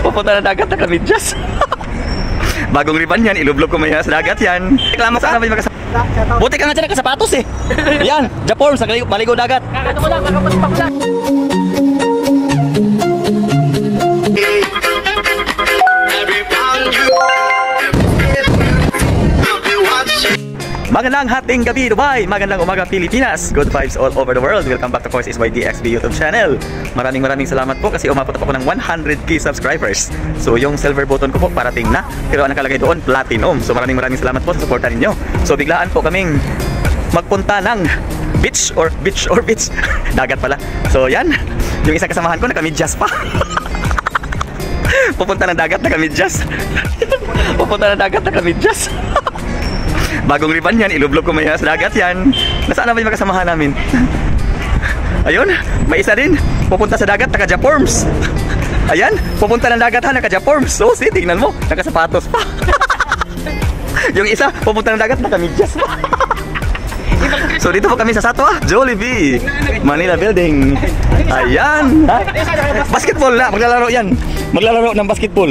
Pupunta na dagat na kamidyas. Bagong riban yan, ilublog ko maya sa dagat yan. Reklamo sana ba yung magkasapatos? Buti ka nga dyan nagkasapatos eh. Yan, Japorms, maligo dagat. Kakano mo lang, kakapaspak lang. Magandang hating gabi Dubai, magandang umaga Pilipinas, good vibes all over the world. Welcome back to Course is YDXB YouTube channel. Maraming salamat po kasi umabot ako ng 100k subscribers. So yung silver button ko po parating na, pero ang nakalagay doon platinum. So maraming salamat po sa suporta ninyo. So biglaan po kaming magpunta ng beach dagat pala. So yan, yung isang kasamahan ko nakamidyas pa. Pupunta ng dagat nakamidyas. Pupunta ng dagat nakamidyas. Bagong riban yan, ilublog ko maya sa dagat yan. Nasaan na ba yung makasamahan namin? Ayun, may isa din. Pupunta sa dagat, naka-Japorms. Ayan, pupunta ng dagat ha, naka-Japorms. So, see, tingnan mo, nakasapatos pa. Yung isa, pupunta ng dagat, naka-midyas pa. So, dito po kami sa Satwa, Jollibee, Manila Building. Ayan. Basketball na, maglalaro yan. Maglalaro ng basketball.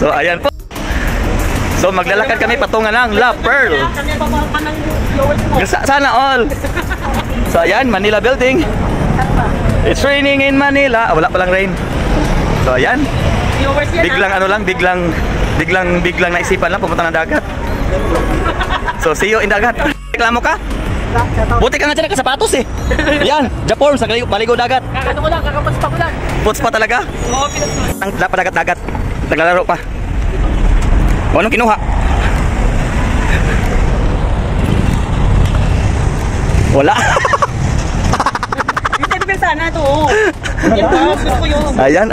So, ayan po. So maglalakad kami patungan ng La Pearl. Sana all. So ayan, Manila Building. It's raining in Manila. Wala palang rain. So ayan. Biglang ano lang, biglang naisipan lang pumunta ng dagat. So see you in dagat. Reklamo ka? Buti ka nga dyan nagkasapatos eh. Yan, Japorms, maligo dagat. Kakano mo lang, kakapaspak lang. Puts pa talaga? Oo, pinaspak. Ang dagat-dagat. Naglalaro pa. O, anong kinuha? Wala. Yung trip sana ito. Ayan.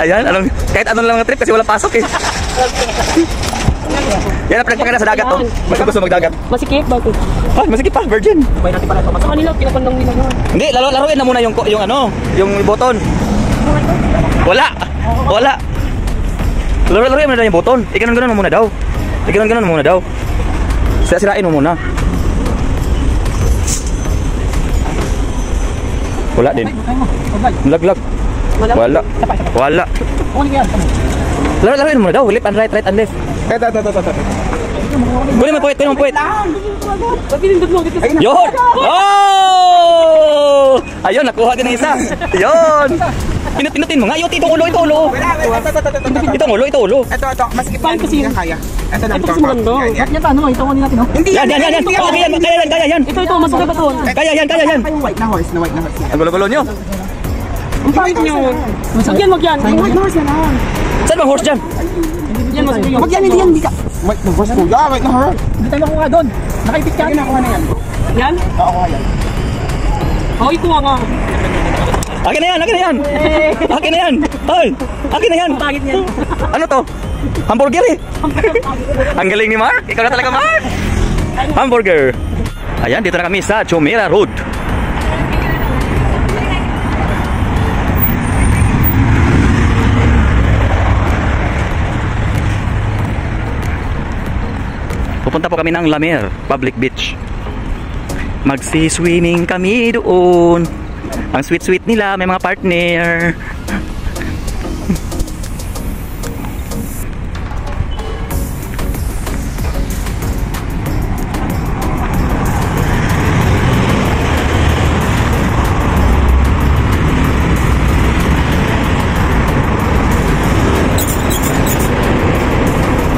Kahit anong lang ang trip kasi wala pasok eh. Yan ang pinagpakita sa dagat to. Basta gusto magdagat. Masikip ba ito? Ah, masikip pa, virgin. May natin pala ito. Sa kanila, pinapandang nila yun. Hindi, laruin na muna yung button. Wala. Laruin mo na yung button. Ikanon mo muna daw. Ganun muna daw. Sirain mo muna. Wala din. Laglag. Wala. Laruin mo muna daw. Left and right and left. Kunin mo puwet. Yun! Oh! Ayun, nakuha din ng isa. Yun! Pinutin mo nga. Itong ulo. Itong ulo. Ito. Maski pa kasi na kaya. Ito lang. Ito kasi maganda. Yan paano? Ito ko natin. Yan. Kaya yan. Ito. Masukay pa ito. Kaya yan. Yung white na horse. Ang gulo-gulo nyo. Ang pangit nyo. Wag yan. Yung white na horse na lang. Saan bang horse dyan? Yan, masukay yun. Wag yan, hindi yan. White na horse. White na horse. Hindi tayo makuha doon. Nakaipit ka. Nakuha na yan. Yan? Oo, yan. Oo, ikuha nga. Akin na yan. Hoy, akin na yan. Pangit yan. Ano to? Hamburger eh. Ang galing ni Mark. Ikaw na talaga, Mark. Hamburger. Ayan, dito na kami sa Jumeirah Road. Pupunta po kami ng La Mer Public Beach. Magsi-swimming kami doon. Ang sweet nila, may mga partner.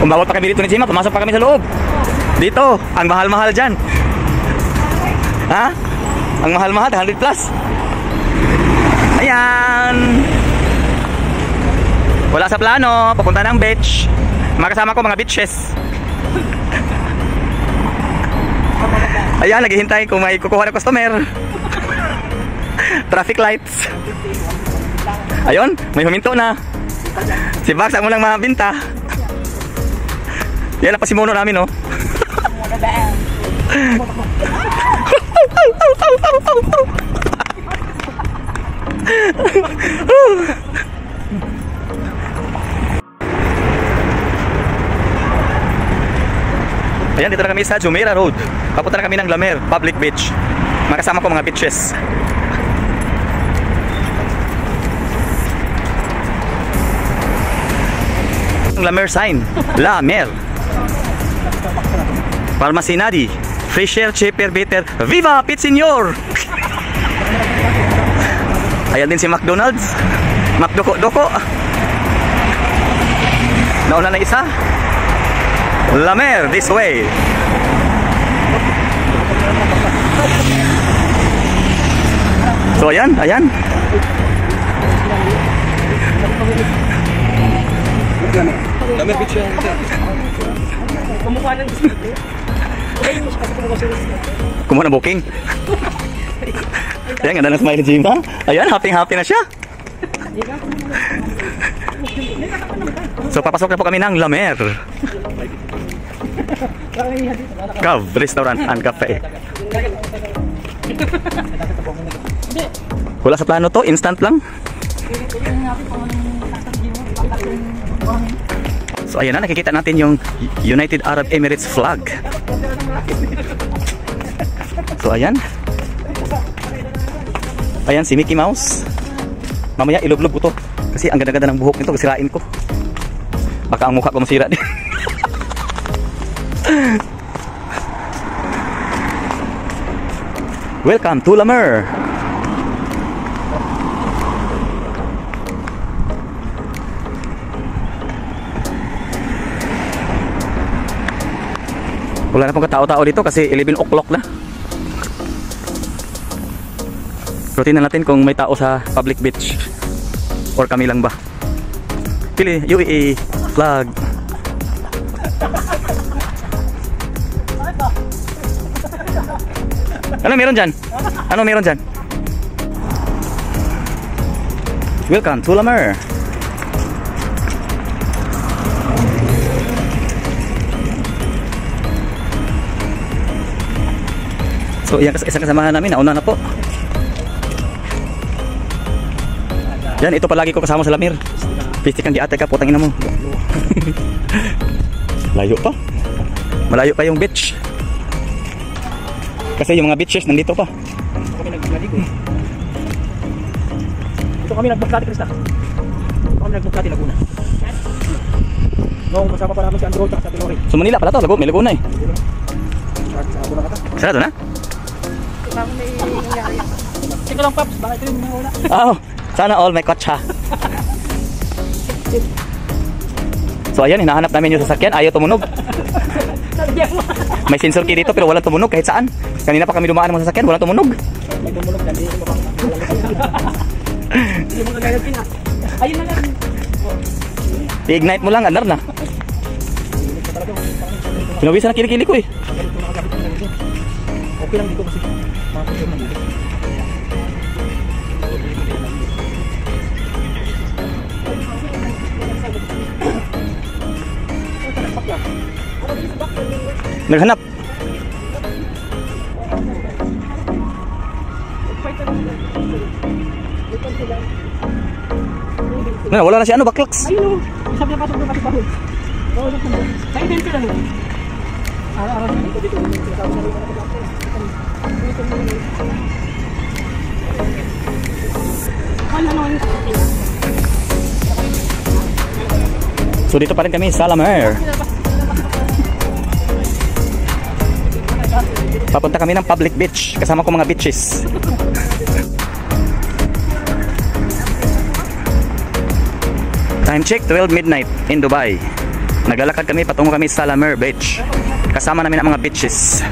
Bawal pa kami dito ni Jima, pumasok pa kami sa loob. Dito, ang mahal-mahal dyan. Ha? Ang mahal-mahal, 100 plus. Ayan. Wala sa plano, papunta ng beach. Makasama ko mga beaches. Ayan, naghihintay kung may kukuha ng customer. Traffic lights. Ayun, may huminto na. Si Bax, ang unang mabinta. Yan na pa si Mono namin, no? Ayan, dito na kami sa Jumeirah Road. Papunta na kami ng La Mer Public Beach. Makasama ko mga beaches. yung La Mer sign. La Mer. Pharmacy Nadi. Fresher, cheaper, better. Viva Pit Senior! Ayan din si McDonald's. McDoko-doko. Nauna na isa. La Mer, this way. So ayan, ayan. La Mer Beach yan. Kumukha ng Kumuha na booking. Ayan, ganda ng smile Jim, ha? Ayan, happy-happy na siya. So, papasok na po kami ng La Mer Cove Restaurant and Cafe. Wala sa plano to, instant lang. So, ayan na, nakikita natin yung United Arab Emirates flag. So, ayan. Ayan si Mickey Mouse. Mamaya ilublob ko to kasi ang ganda-ganda ng buhok nito, kasirain ko. Baka ang mukha ko masira din. Welcome to La Mer. Wala na pong katao-tao dito kasi 11 o'clock na. So tingnan natin kung may tao sa public beach or kami lang ba. Pili, UAE flag. Ano meron dyan? Ano meron dyan? Welcome to La Mer. So yan, isang kasamahan namin, nauna na po. Yan, ito palagi ko kasama sa La Mer. Pistik ang giatay ka, putang ina mo. Layo pa. Malayo pa yung beach. Kasi yung mga beaches nandito pa. Ito kami nagbukati, Krista. Ito kami nagbukati, Laguna. No, kasama pa namin si Andrew at sa Pilori. So Manila pala to, Laguna, may Laguna eh. Sarado na? Sige lang, Paps. Baka ito yung mga wala. Oh, sana all may kotsa. So ayan, hinahanap namin yung sasakyan. Ayaw tumunog. May sensor key dito pero walang tumunog kahit saan. Kanina pa kami dumaan ng mga sasakyan, walang tumunog. May tumunog dyan. Hindi mo kagayag pina. Ayun na lang. I-ignite mo lang, andar na. Pinawisan ang kilikili ko eh. Okay lang dito kasi. Naghanap. Nah, wala na si ano, baklaks. Ayun o. Sabi na pasok na pati bahon. Oo, nagkanda. Kaya din sila no. Araw-araw na dito. So dito pa rin kami sa La Mer. Papunta kami ng public beach. Kasama ko mga beaches. Time check, 12 midnight in Dubai. Naglalakad kami, patungo kami sa La Mer Beach. Kasama namin ang mga beaches.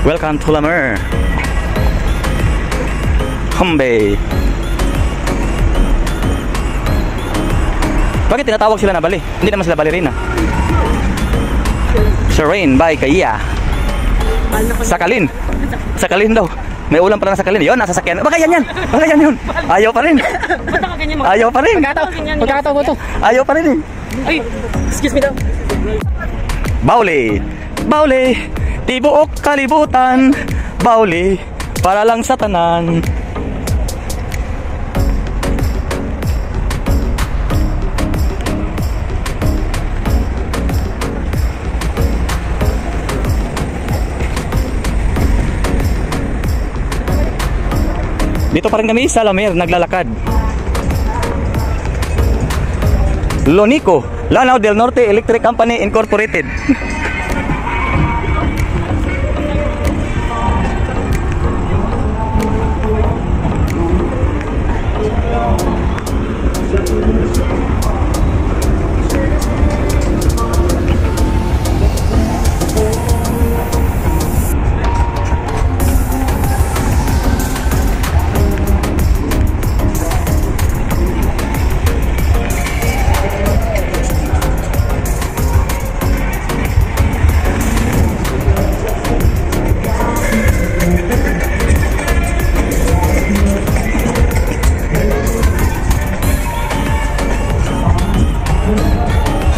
Welcome to La Mer. Humbe. Bakit tinatawag sila na Bali? Hindi naman sila ballerina. Serene by Kaya. Sakalin. Sakalin daw. May ulam pala na sakalin. Yun, nasa sakyan. Baka yan yan. Baka yan yun. Ayaw pa rin. Ayaw pa rin. Pagkakatawa to. Ayaw pa rin eh. Ay, excuse me daw. Bauli. Bauli. Tibuok kalibutan. Bauli. Para lang sa tanan. Dito pa rin kami sa La Mer, naglalakad. Lonico, Lanao del Norte Electric Company Incorporated.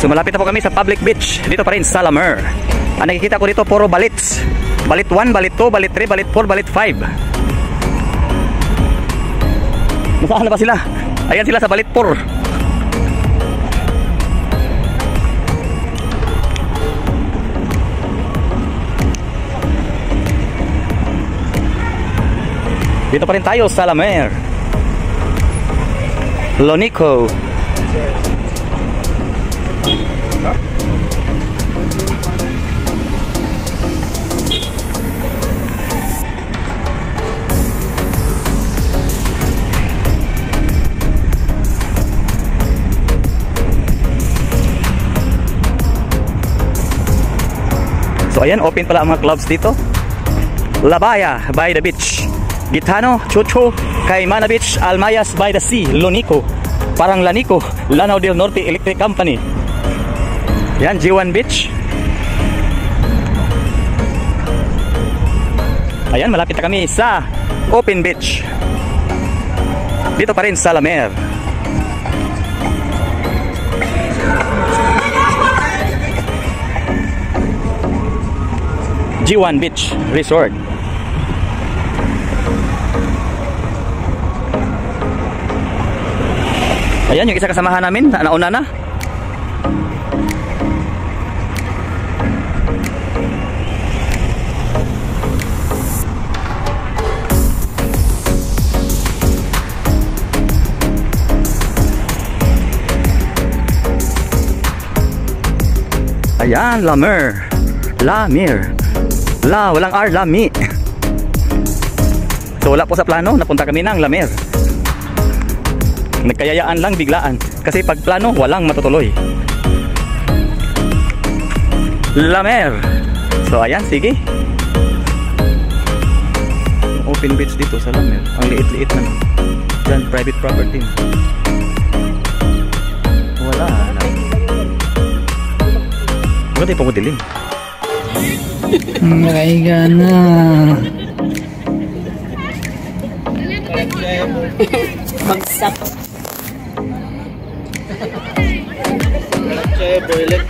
So malapit na po kami sa public beach. Dito pa rin sa Lamer. Ang nakikita ko dito puro balits. Balit 1, balit 2, balit 3, balit 4, balit 5. Nasaan na ba sila? Ayan sila sa balit 4. Dito pa rin tayo sa Lamer. Lonico. So ayan, open pala ang mga clubs dito. Labaya by the beach, Gitano, Chucho, Caimana Beach, Almayas by the sea, Lonico, Paranglanico, Lanao del Norte Electric Company. Yan, G1 Beach. Ayan, malapit na kami sa Open Beach. Dito pa rin sa Lamer. G1 Beach Resort. Ayan yung isa kasamahan namin, nauna na. Ayan, Lamer. Lamir. Walang R, Lami. So wala po sa plano, napunta kami ng Lamer. Nagkayayaan lang biglaan. Kasi pag plano, walang matutuloy. Lamer. So ayan, sige. Open beach dito sa Lamer. Ang liit-liit na. Diyan, private property. Wala na. Bakit ay pagkudilim? Nakaiga na. Bagsak. Boiler,